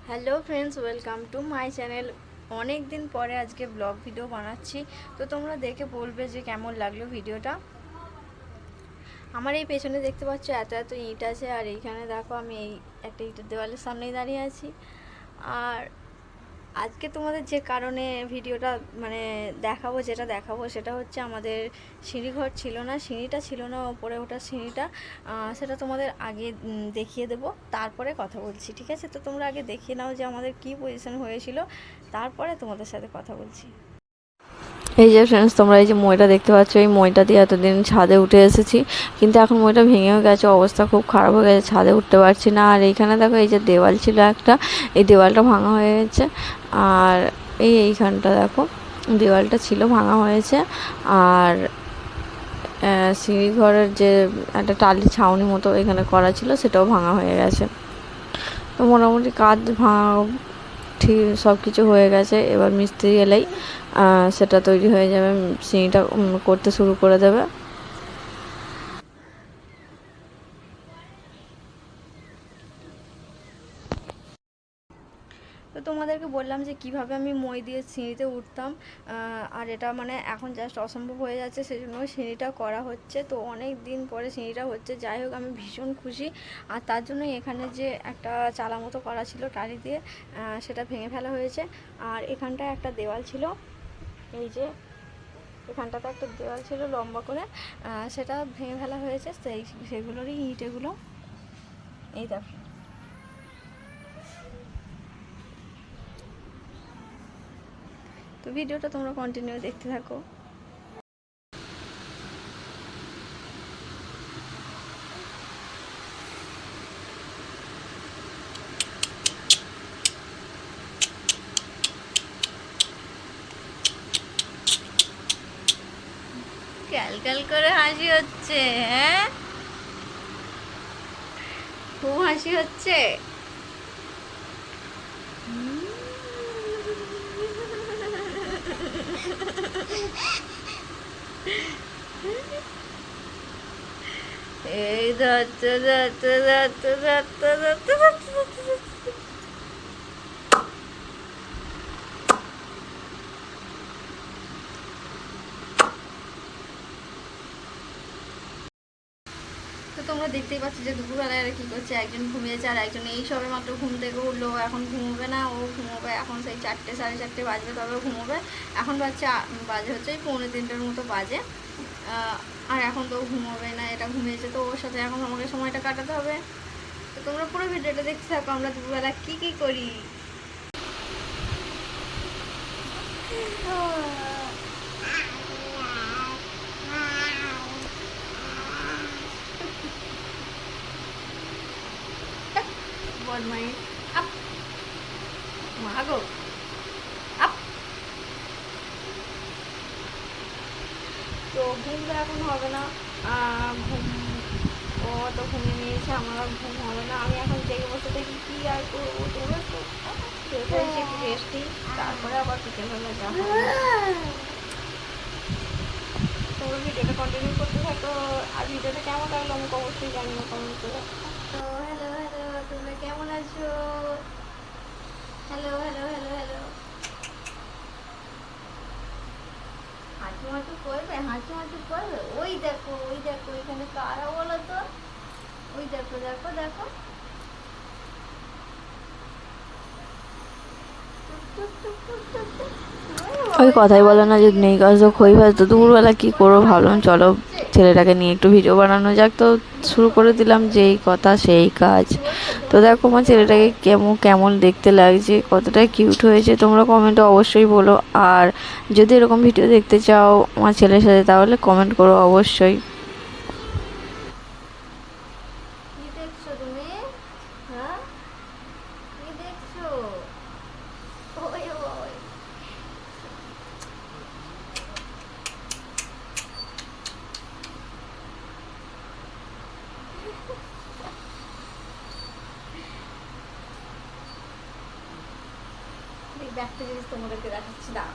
Hello friends, welcome to my channel. অনেক দিন পরে আজকে ব্লগ ভিডিও বানাচ্ছি, তো তোমরা দেখে বলবে যে কেমন লাগলো ভিডিওটা। আমার এই পেছনে দেখতে পাচ্ছ এত এত ইট আছে, আর এইখানে দেখো আমি এই একটা ইটের দেওয়ালের সামনেই দাঁড়িয়ে আছি। আর আজকে তোমাদের যে কারণে ভিডিওটা দেখাবো, যেটা দেখাবো সেটা হচ্ছে আমাদের সিঁড়িঘর ছিল না, সিঁড়িটা ছিল না, ওপরে ওঠার সিঁড়িটা। সেটা তোমাদের আগে দেখিয়ে দেবো, তারপরে কথা বলছি, ঠিক আছে? তো তোমরা আগে দেখিয়ে নাও যে আমাদের কী পজিশন হয়েছিল, তারপরে তোমাদের সাথে কথা বলছি। এই যে ফ্রেন্ডস, তোমরা এই যে মইটা দেখতে পাচ্ছ, এই মইটা দিয়ে এতদিন ছাদে উঠে এসেছি, কিন্তু এখন মইটা ভেঙেও গেছে, অবস্থা খুব খারাপ হয়ে গেছে, ছাদে উঠতে পারছি না। আর এইখানে দেখো এই যে দেওয়াল ছিল একটা, এই দেওয়ালটা ভাঙা হয়ে গেছে। আর এইখানটা দেখো দেওয়ালটা ছিল, ভাঙা হয়েছে। আর সিঁড়ি ঘরের যে একটা টালির ছাউনি মতো এখানে করা ছিল, সেটাও ভাঙা হয়ে গেছে। তো মোটামুটি কাজ ভাঙা ঠিক সব কিছু হয়ে গেছে। এবার মিস্ত্রি এলেই সেটা তৈরি হয়ে যাবে, সিঁড়িটা করতে শুরু করে দেবে। তো তোমাদেরকে বললাম যে কিভাবে আমি মই দিয়ে সিঁড়িতে উঠতাম। আর এটা এখন জাস্ট অসম্ভব হয়ে যাচ্ছে, সেই জন্য সিঁড়িটা করা হচ্ছে। তো অনেক দিন পরে সিঁড়িটা হচ্ছে, যাই হোক আমি ভীষণ খুশি। আর তার জন্যই এখানে যে একটা চালা মতো করা ছিল টালি দিয়ে, সেটা ভেঙে ফেলা হয়েছে। আর এখানটায় একটা দেওয়াল ছিল, এই যে এখানটাতে একটা দেওয়াল ছিল লম্বা করে, সেটা ভেঙে ফেলা হয়েছে। সেগুলোরই ইট এগুলো, এই দেখো। তো ভিডিওটা তোমরা কন্টিনিউ দেখতে থাকো। ক্যালক্যাল করে হাসি হচ্ছে, হ্যাঁ? খুব হাসি হচ্ছে। এই ধরতে ধরতে ধরতে ধরতে ধরতে ধরতে। তো তোমরা দেখতেই পাচ্ছ যে দুপুরবেলায় এরা কী করছে, একজন ঘুমিয়েছে আর একজন এই সবে মাত্র ঘুম থেকে উঠলো। এখন ঘুমোবে না, ও ঘুমোবে এখন সেই 4টে সাড়ে 4টে বাজবে, তবে ঘুমোবে। এখন বাজে হচ্ছে 2:45 মতো বাজে। আর এখন তো ঘুমোবে না, এটা ঘুমিয়েছে, তো ওর সাথে এখন আমাকে সময়টা কাটাতে হবে। তো তোমরা পুরো ভিডিওটা দেখতে থাকো, আমরা দুপুরবেলা কী কী করি। বদমাইশ, আপ মাগো, আপ। তো ঘুম তো এখন হবে না, ঘুম ও তো ঘুমিয়ে নিয়েছে, আমার ঘুম হবে না। আমি এখন জেগে বসে দেখি কী আর করবো, তোমরা তো হয়েছে একটু রেস্ট দিই, তারপরে আবার বিকেলবেলা যা হবে। তোমরা ভিডিওটা কন্টিনিউ করতে থাকো, আর ভিডিওটা কেমন লাগলো আমাকে অবশ্যই জানিও কমেন্ট করে। তো হ্যালো হ্যালো, তোমরা কেমন আছো? Hello hello hello hello. হাঁটু হাঁটু করবে, হাঁটু হাঁটু করবে। ওই দেখো, ওই দেখো, এখানে কারা বলো তো? ওই দেখো দেখো দেখো। ওই কথাই বলে না যে নেই কাজ তো খই ভাজ। তো দুপুরবেলা কী করবো ভাবলাম চলো ছেলেটাকে নিয়ে একটু ভিডিও বানানো যাক। তো শুরু করে দিলাম, যেই কথা সেই কাজ। তো দেখো আমার ছেলেটাকে কেমন কেমন দেখতে লাগছে, কতটা কিউট হয়েছে, তোমরা কমেন্টে অবশ্যই বলো। আর যদি এরকম ভিডিও দেখতে চাও আমার ছেলের সাথে, তাহলে কমেন্ট করো অবশ্যই। কি দেখছো তুমি? হ্যাঁ, কি দেখছো? ওই ওই একটা জিনিস তোমাদেরকে দেখাচ্ছি, না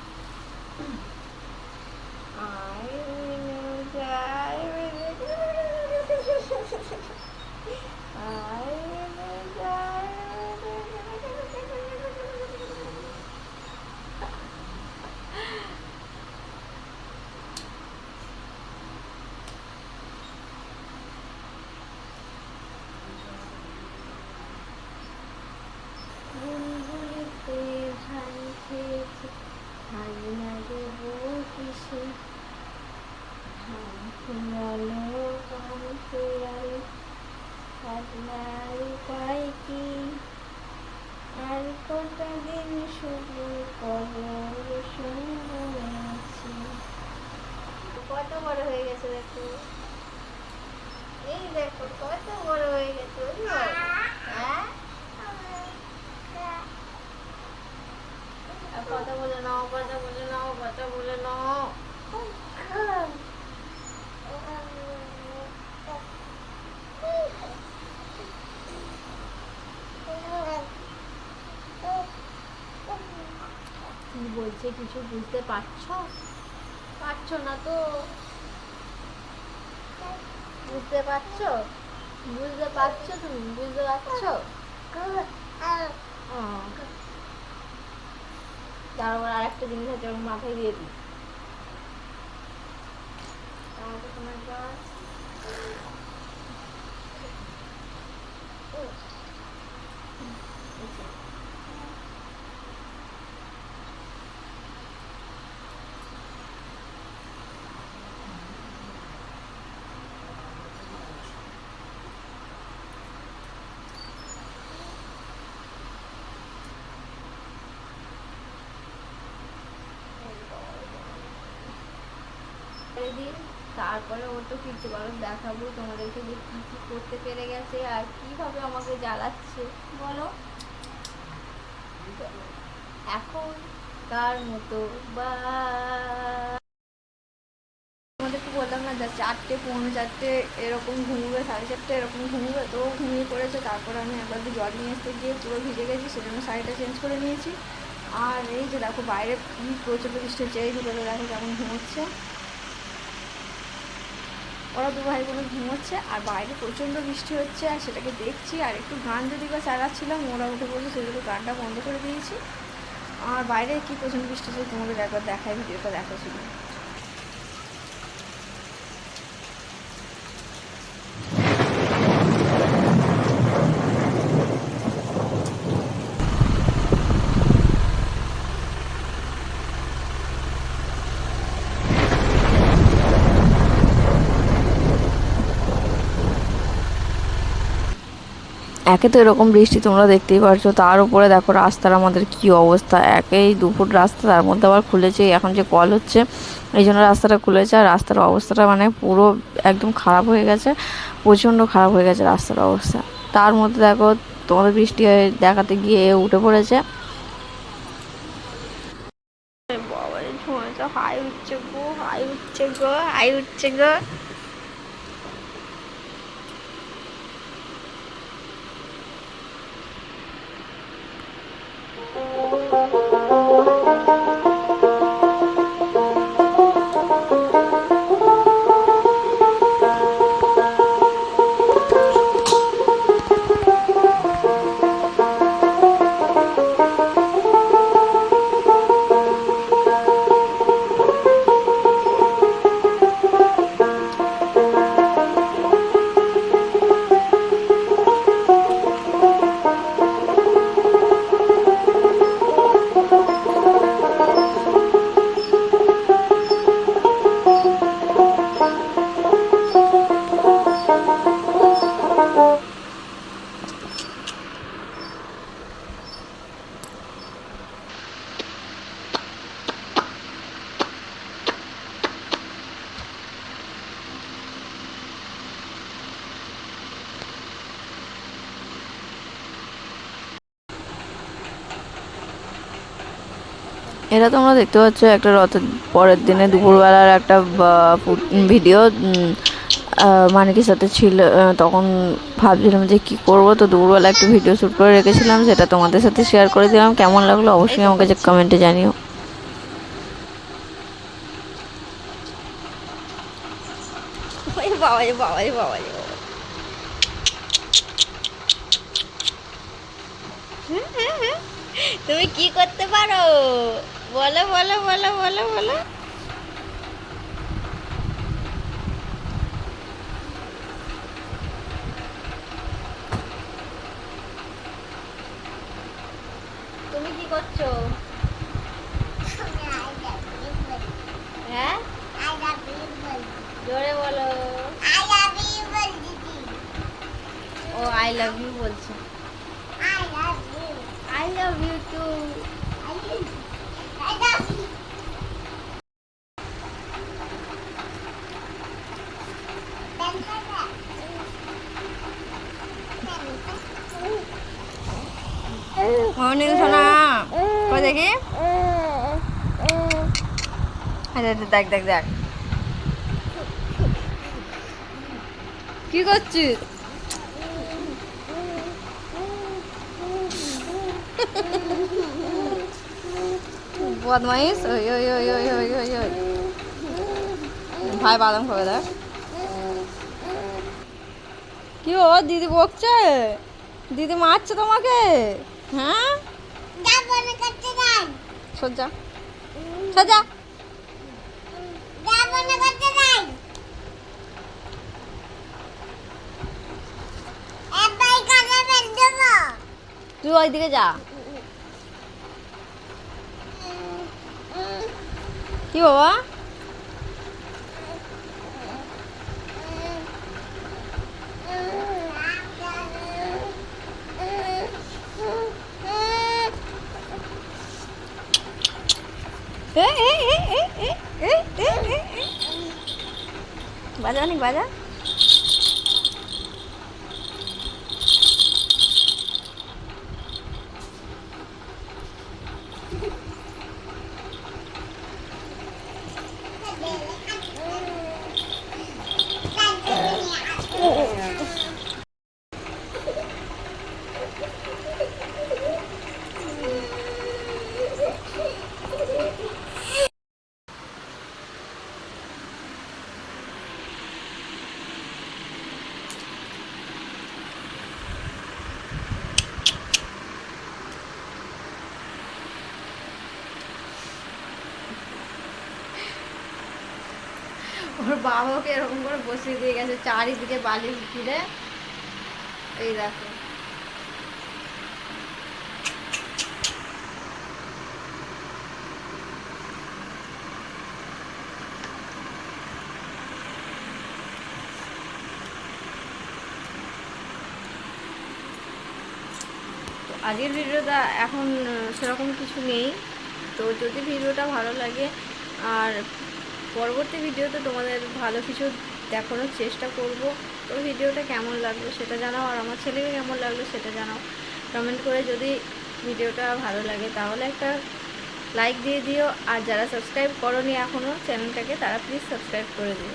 খেয়েছে হারি হারি বউ কিসে ফুরালো কান ফুরালো আপনার উপায় কি আর কটা দিন শুধু কবর শুনেছি। কত বড় হয়ে গেছে দেখো, এই দেখো কত বড় হয়ে গেছে। হ্যাঁ কথা বলে নাও, কথা বলে নাও, কথা বলে নাও। কি বলছে কিছু বুঝতে পারছো? পারছো না তো? বুঝতে পারছো? বুঝতে পারছো? তুমি বুঝতে পারছো? তারপর আর একটা জিনিস আছে ওর মাথায় দিয়ে দিই। আমাকে তোমার গাছ দিন, তারপরে ওর তো ফিরতে পারো দেখাবো তোমাদেরকে যে কি কি করতে পেরে গেছে আর কিভাবে আমাকে জ্বালাচ্ছে বলো। এখন কার মতো বা তোমাদেরকে বললাম না, 4:45 এরকম ঘুমবে, 4:30 এরকম ঘুমবে, তো ঘুমিয়ে পড়েছে। তারপরে আমি একবার জল নিয়ে আসতে গিয়ে পুরো ভিজে গেছি, সেজন্য শাড়িটা চেঞ্জ করে নিয়েছি। আর এই যে দেখো বাইরে প্রচণ্ড বৃষ্টি হচ্ছে, এই দুটো দেখো কেমন ঘুমোচ্ছে। ওরা দু ভাই বোন ঘুমোচ্ছে আর বাইরে প্রচণ্ড বৃষ্টি হচ্ছে, আর সেটাকে দেখছি। আর একটু গান যদি বা চালাচ্ছিলাম, ওরা উঠে পড়ছে, সেজন্য গানটা বন্ধ করে দিয়েছি। আর বাইরে কি প্রচণ্ড বৃষ্টি হচ্ছে তোমাদের একবার দেখায়, ভিডিওটা দেখো শুধু। একে তো এরকম বৃষ্টি তোমরা দেখতেই পারছো, তার উপরে দেখো রাস্তার আমাদের কি অবস্থা। একেই 2 ফুট রাস্তা, তার মধ্যে আবার খুলেছে এখন যে কল হচ্ছে, এই জন্য রাস্তাটা খুলেছে। আর রাস্তার অবস্থাটা মানে পুরো একদম খারাপ হয়ে গেছে, প্রচণ্ড খারাপ হয়ে গেছে রাস্তার অবস্থা। তার মধ্যে দেখো তোমাদের বৃষ্টি হয়ে দেখাতে গিয়ে উঠে পড়েছে। বাবা ঝুঁয়েছে, হাই উঠছে গো, হাই উঠছে গো, হাই উঠছে গো। এটা তোমরা দেখতে পাচ্ছ একটা রথের পরের দিনে দুপুরবেলার একটা ভিডিও। মানিকের সাথে ছিল, তখন ভাবছিলাম যে কি করব, তো দুপুরবেলা একটা ভিডিও শ্যুট করে রেখেছিলাম, সেটা তোমাদের সাথে শেয়ার করে দিলাম। কেমন লাগলো অবশ্যই আমাকে যে কমেন্টে জানিও। বাবা বাবা বাবা, তুমি কি করতে পারো বলো বলো বলো বলো বলো। তুমি কি করছো? জোরে বলো। I love you বল দিদি। ও আই লাভ ইউ বলছে। I love you. I love you too. I love you. I love you. Morning সোনা কই দেখি। দেখ দেখ দেখ কি করছিস? বদমাইশ। ওই ওই ওই ওই ওই ওই ওই ভাই বাদাম খাবে দেখ। কি ও দিদি বকছে? দিদি মারছে তোমাকে? হ্যাঁ সজ্জা সজ্জা তুই ওইদিকে যা। কি বাবা? বাজা অনেক বাজা। ওর বাবাকে এরকম করে বসিয়ে দিয়ে গেছে চারিদিকে বালি ঘিরে। এই দেখো আজকের ভিডিওটা এখন সেরকম কিছু নেই। তো যদি ভিডিওটা ভালো লাগে আর পরবর্তী ভিডিওতে তোমাদের ভালো কিছু দেখানোর চেষ্টা করব। তো ভিডিওটা কেমন লাগলো সেটা জানাও, আর আমার ছেলেকে কেমন লাগলো সেটা জানাও কমেন্ট করে। যদি ভিডিওটা ভালো লাগে তাহলে একটা লাইক দিয়ে দিও, আর যারা সাবস্ক্রাইব করোনি এখনও চ্যানেলটাকে তারা প্লিজ সাবস্ক্রাইব করে দিও।